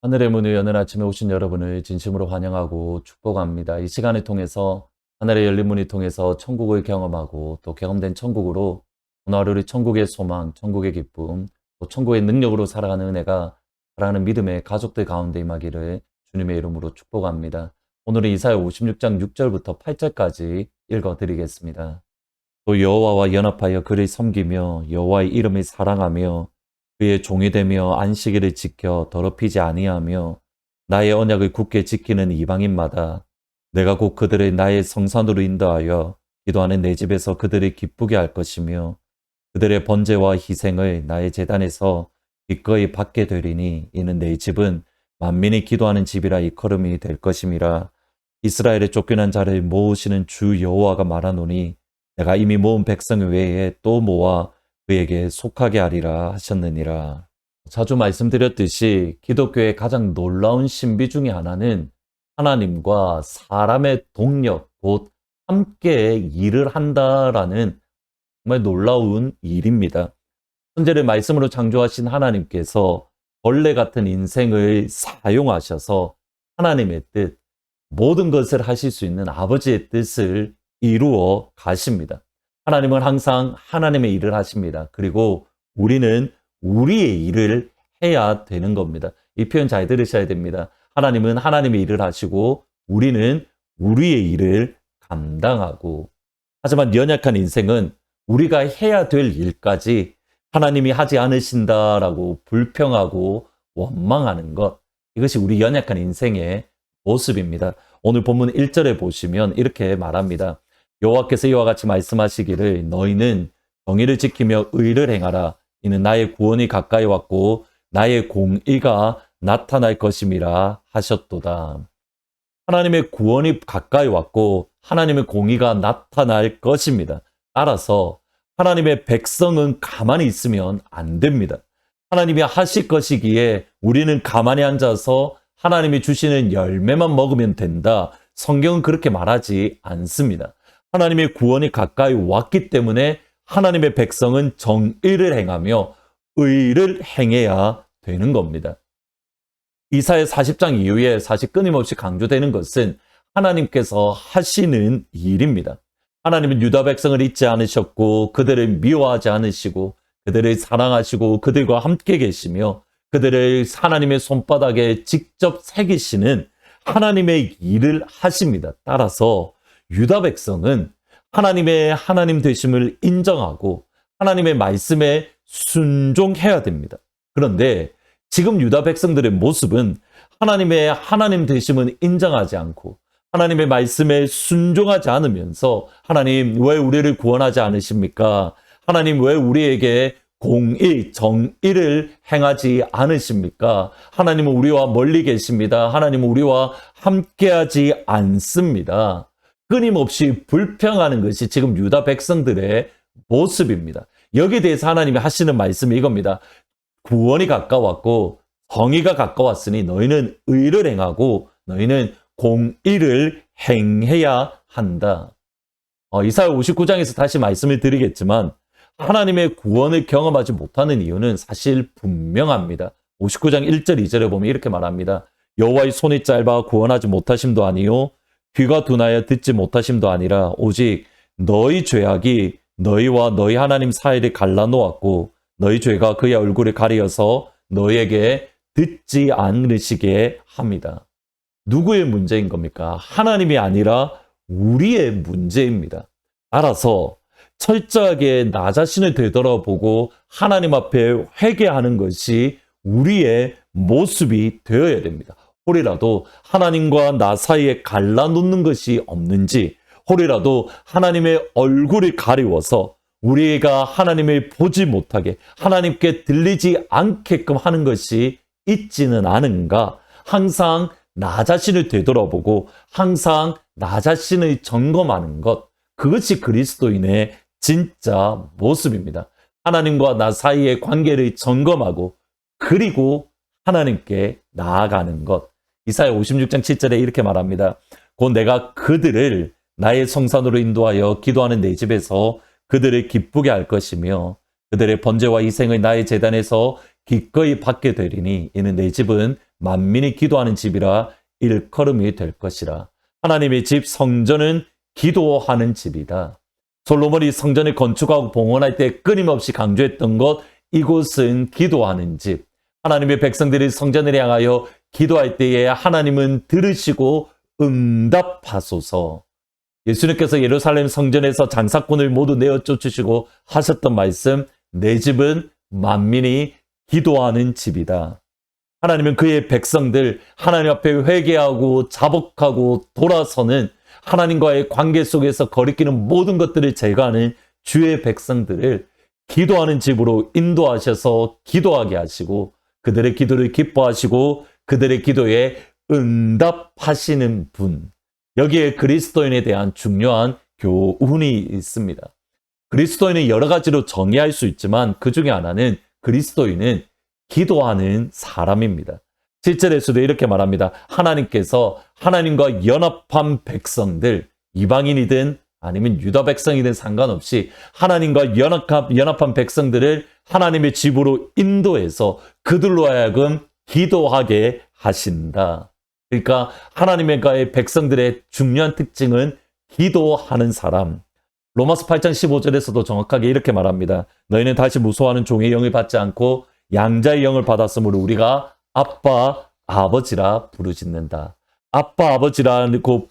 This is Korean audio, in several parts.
하늘의 문을 여는 아침에 오신 여러분을 진심으로 환영하고 축복합니다. 이 시간을 통해서 하늘의 열린 문을 통해서 천국을 경험하고 또 경험된 천국으로 오늘 하루를 천국의 소망, 천국의 기쁨, 또 천국의 능력으로 살아가는 은혜가 사랑하는 믿음의 가족들 가운데 임하기를 주님의 이름으로 축복합니다. 오늘은 이사야 56장 6절부터 8절까지 읽어드리겠습니다. 또 여호와와 연합하여 그를 섬기며 여호와의 이름을 사랑하며 그의 종이 되며 안식일을 지켜 더럽히지 아니하며 나의 언약을 굳게 지키는 이방인마다 내가 곧 그들을 나의 성산으로 인도하여 기도하는 내 집에서 그들을 기쁘게 할 것이며 그들의 번제와 희생을 나의 제단에서 기꺼이 받게 되리니 이는 내 집은 만민이 기도하는 집이라 일컬음이 될 것임이라. 이스라엘의 쫓겨난 자를 모으시는 주 여호와가 말하노니 내가 이미 모은 백성 외에 또 모아 그에게 속하게 하리라 하셨느니라. 자주 말씀드렸듯이 기독교의 가장 놀라운 신비 중에 하나는 하나님과 사람의 동력, 곧 함께 일을 한다라는 정말 놀라운 일입니다. 천지를 말씀으로 창조하신 하나님께서 벌레 같은 인생을 사용하셔서 하나님의 뜻, 모든 것을 하실 수 있는 아버지의 뜻을 이루어 가십니다. 하나님은 항상 하나님의 일을 하십니다. 그리고 우리는 우리의 일을 해야 되는 겁니다. 이 표현 잘 들으셔야 됩니다. 하나님은 하나님의 일을 하시고 우리는 우리의 일을 감당하고, 하지만 연약한 인생은 우리가 해야 될 일까지 하나님이 하지 않으신다라고 불평하고 원망하는 것, 이것이 우리 연약한 인생의 모습입니다. 오늘 본문 1절에 보시면 이렇게 말합니다. 여호와께서 이와 같이 말씀하시기를 너희는 정의를 지키며 의를 행하라. 이는 나의 구원이 가까이 왔고 나의 공의가 나타날 것임이라 하셨도다. 하나님의 구원이 가까이 왔고 하나님의 공의가 나타날 것입니다. 따라서 하나님의 백성은 가만히 있으면 안 됩니다. 하나님이 하실 것이기에 우리는 가만히 앉아서 하나님이 주시는 열매만 먹으면 된다. 성경은 그렇게 말하지 않습니다. 하나님의 구원이 가까이 왔기 때문에 하나님의 백성은 정의를 행하며 의를 행해야 되는 겁니다. 이사야 40장 이후에 사실 끊임없이 강조되는 것은 하나님께서 하시는 일입니다. 하나님은 유다 백성을 잊지 않으셨고 그들을 미워하지 않으시고 그들을 사랑하시고 그들과 함께 계시며 그들을 하나님의 손바닥에 직접 새기시는 하나님의 일을 하십니다. 따라서 유다 백성은 하나님의 하나님 되심을 인정하고 하나님의 말씀에 순종해야 됩니다. 그런데 지금 유다 백성들의 모습은 하나님의 하나님 되심은 인정하지 않고 하나님의 말씀에 순종하지 않으면서 하나님 왜 우리를 구원하지 않으십니까? 하나님 왜 우리에게 공의, 정의를 행하지 않으십니까? 하나님은 우리와 멀리 계십니다. 하나님은 우리와 함께하지 않습니다. 끊임없이 불평하는 것이 지금 유다 백성들의 모습입니다. 여기에 대해서 하나님이 하시는 말씀이 이겁니다. 구원이 가까웠고 정의가 가까웠으니 너희는 의를 행하고 너희는 공의를 행해야 한다. 이사야 59장에서 다시 말씀을 드리겠지만 하나님의 구원을 경험하지 못하는 이유는 사실 분명합니다. 59장 1절 2절에 보면 이렇게 말합니다. 여호와의 손이 짧아 구원하지 못하심도 아니요 귀가 둔하여 듣지 못하심도 아니라 오직 너희 죄악이 너희와 너희 하나님 사이를 갈라놓았고 너희 죄가 그의 얼굴을 가리어서 너희에게 듣지 않으시게 합니다. 누구의 문제인 겁니까? 하나님이 아니라 우리의 문제입니다. 따라서 철저하게 나 자신을 되돌아보고 하나님 앞에 회개하는 것이 우리의 모습이 되어야 됩니다. 혹이라도 하나님과 나 사이에 갈라놓는 것이 없는지, 혹이라도 하나님의 얼굴이 가리워서 우리가 하나님을 보지 못하게 하나님께 들리지 않게끔 하는 것이 있지는 않은가? 항상 나 자신을 되돌아보고 항상 나 자신을 점검하는 것, 그것이 그리스도인의 진짜 모습입니다. 하나님과 나 사이의 관계를 점검하고 그리고 하나님께 나아가는 것. 이사야 56장 7절에 이렇게 말합니다. 곧 내가 그들을 나의 성산으로 인도하여 기도하는 내 집에서 그들을 기쁘게 할 것이며 그들의 번제와 희생을 나의 제단에서 기꺼이 받게 되리니 이는 내 집은 만민이 기도하는 집이라 일컬음이 될 것이라. 하나님의 집 성전은 기도하는 집이다. 솔로몬이 성전을 건축하고 봉헌할 때 끊임없이 강조했던 것, 이곳은 기도하는 집. 하나님의 백성들이 성전을 향하여 기도할 때에 하나님은 들으시고 응답하소서. 예수님께서 예루살렘 성전에서 장사꾼을 모두 내어 쫓으시고 하셨던 말씀, 내 집은 만민이 기도하는 집이다. 하나님은 그의 백성들, 하나님 앞에 회개하고 자복하고 돌아서는 하나님과의 관계 속에서 거리끼는 모든 것들을 제거하는 주의 백성들을 기도하는 집으로 인도하셔서 기도하게 하시고 그들의 기도를 기뻐하시고 그들의 기도에 응답하시는 분. 여기에 그리스도인에 대한 중요한 교훈이 있습니다. 그리스도인은 여러 가지로 정의할 수 있지만 그 중에 하나는 그리스도인은 기도하는 사람입니다. 7절에서도 이렇게 말합니다. 하나님께서 하나님과 연합한 백성들, 이방인이든 아니면 유다 백성이든 상관없이 하나님과 연합한 백성들을 하나님의 집으로 인도해서 그들로 하여금 기도하게 하신다. 그러니까 하나님과의 백성들의 중요한 특징은 기도하는 사람. 로마서 8장 15절에서도 정확하게 이렇게 말합니다. 너희는 다시 무소하는 종의 영을 받지 않고 양자의 영을 받았으므로 우리가 아빠, 아버지라 부르짖는다. 아빠, 아버지라고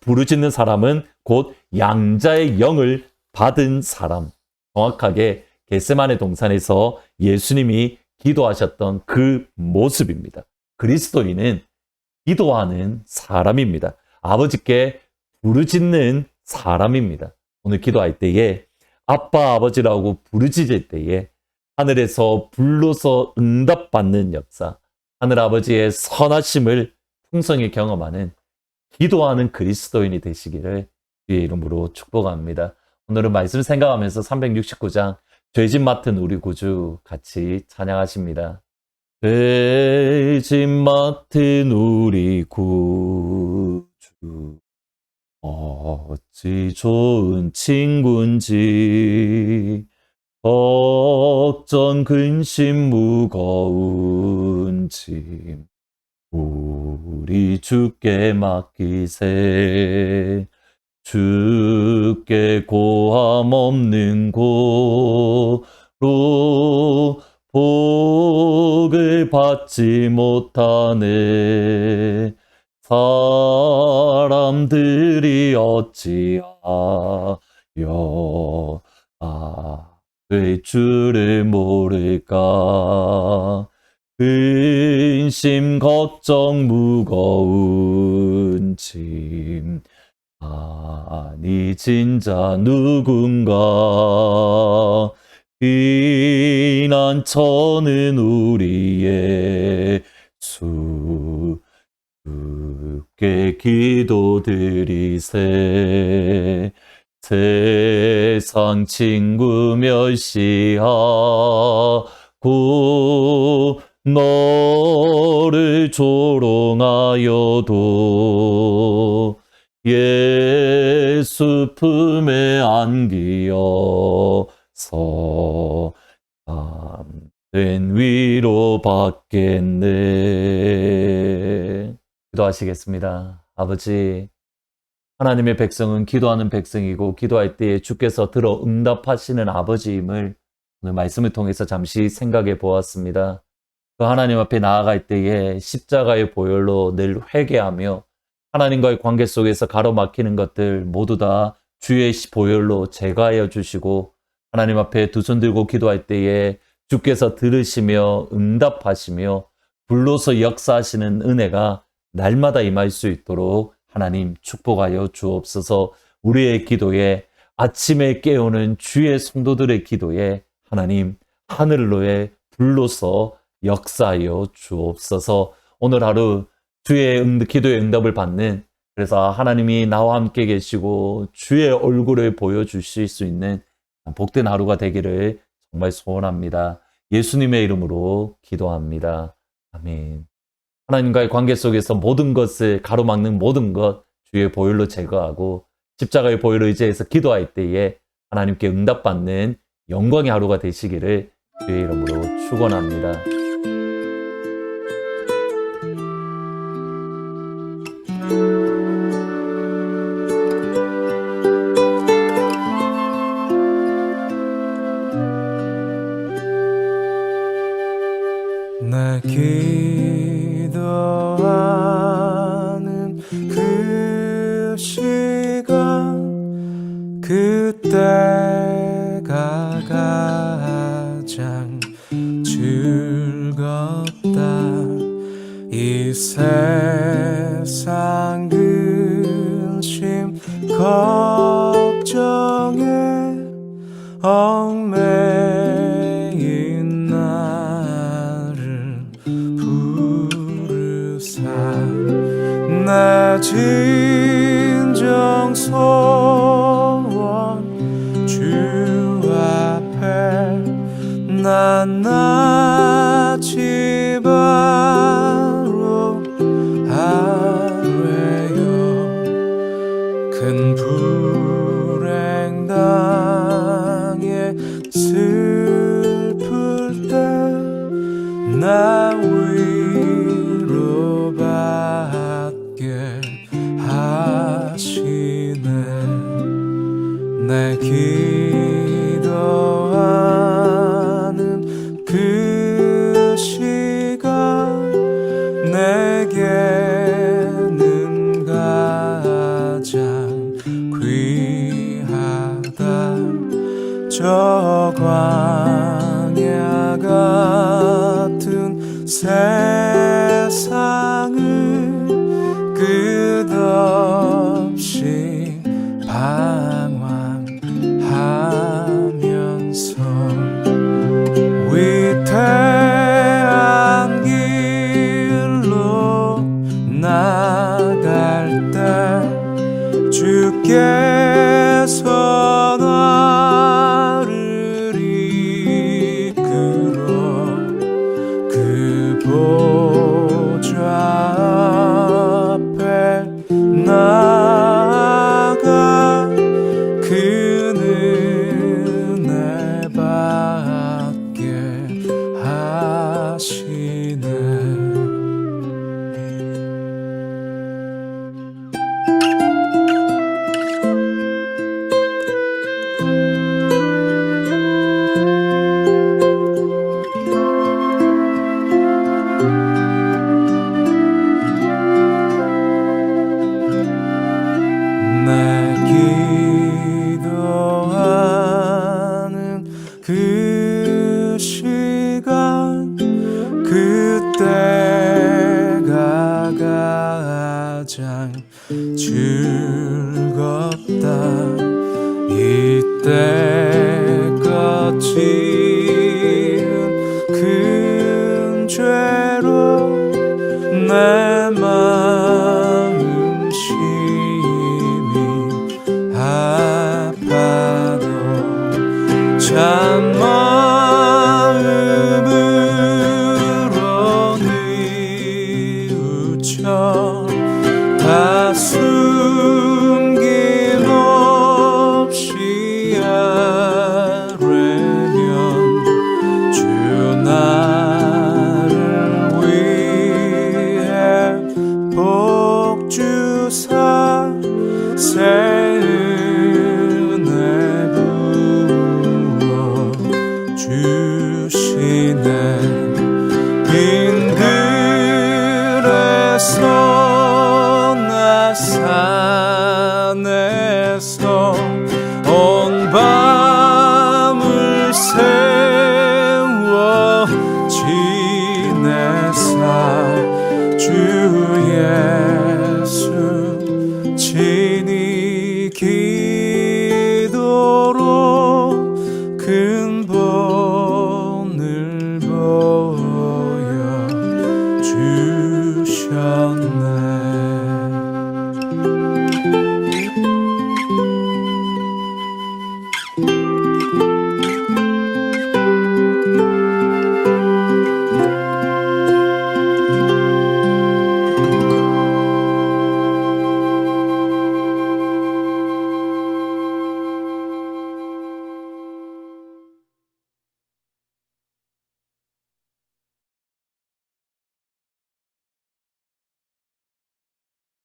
부르짖는 사람은 곧 양자의 영을 받은 사람. 정확하게 겟세마네 동산에서 예수님이 기도하셨던 그 모습입니다. 그리스도인은 기도하는 사람입니다. 아버지께 부르짖는 사람입니다. 오늘 기도할 때에 아빠, 아버지라고 부르짖을 때에 하늘에서 불러서 응답받는 역사, 하늘아버지의 선하심을 풍성히 경험하는 기도하는 그리스도인이 되시기를 주의 이름으로 축복합니다. 오늘은 말씀 생각하면서 369장 죄짐 맡은 우리 구주 같이 찬양하십니다. 죄짐 맡은 우리 구주 어찌 좋은 친구인지 걱정 근심 무거운 짐 우리 주께 맡기세. 주께 고함 없는 고로 복을 받지 못하네. 사람들이 어찌하여 그 주를 모를까. 근심 걱정 무거운 짐 아니 진짜 누군가. 피난처는 우리의 수 주께 기도드리세. 세상 친구 멸시하고 너를 조롱하여도 예수 품에 안기어서 참된 위로 받겠네. 기도하시겠습니다. 아버지, 하나님의 백성은 기도하는 백성이고 기도할 때에 주께서 들어 응답하시는 아버지임을 오늘 말씀을 통해서 잠시 생각해 보았습니다. 그 하나님 앞에 나아갈 때에 십자가의 보혈로 늘 회개하며 하나님과의 관계 속에서 가로막히는 것들 모두 다 주의 보혈로 제거하여 주시고 하나님 앞에 두 손 들고 기도할 때에 주께서 들으시며 응답하시며 불로서 역사하시는 은혜가 날마다 임할 수 있도록 하나님 축복하여 주옵소서. 우리의 기도에 아침에 깨우는 주의 성도들의 기도에 하나님 하늘로의 불로서 역사하여 주옵소서. 오늘 하루 주의 기도의 응답을 받는, 그래서 하나님이 나와 함께 계시고 주의 얼굴을 보여주실 수 있는 복된 하루가 되기를 정말 소원합니다. 예수님의 이름으로 기도합니다. 아멘. 하나님과의 관계 속에서 모든 것을 가로막는 모든 것 주의 보혈로 제거하고 십자가의 보혈을 의지해서 기도할 때에 하나님께 응답받는 영광의 하루가 되시기를 주의 이름으로 축원합니다. 내 기도하는 그 시간 그때가 가장 즐겁다. 이 세상 근심 걱정에 얽매인 나를 부르사 내 진정 소원 주 앞에 난 낯이 바로 아뢰요. 큰 불행 당해 슬플 때 나 위로받게 하시네. 내 기도하는 그 시간 내게는 가장 귀하다. 저 광야 같은 세상을 끝없이 방황하면서 위태한 길로 나갈 때 주께서 나를 이끌어 그 보좌 앞에 나아가 그 은혜 받게 하시네. 내 기도하는 그 시간 그때가 가장 즐겁다. 이때껏 지은 큰 죄로 내 마음 심히 아파도 참 마음으로 뉘우쳐 다스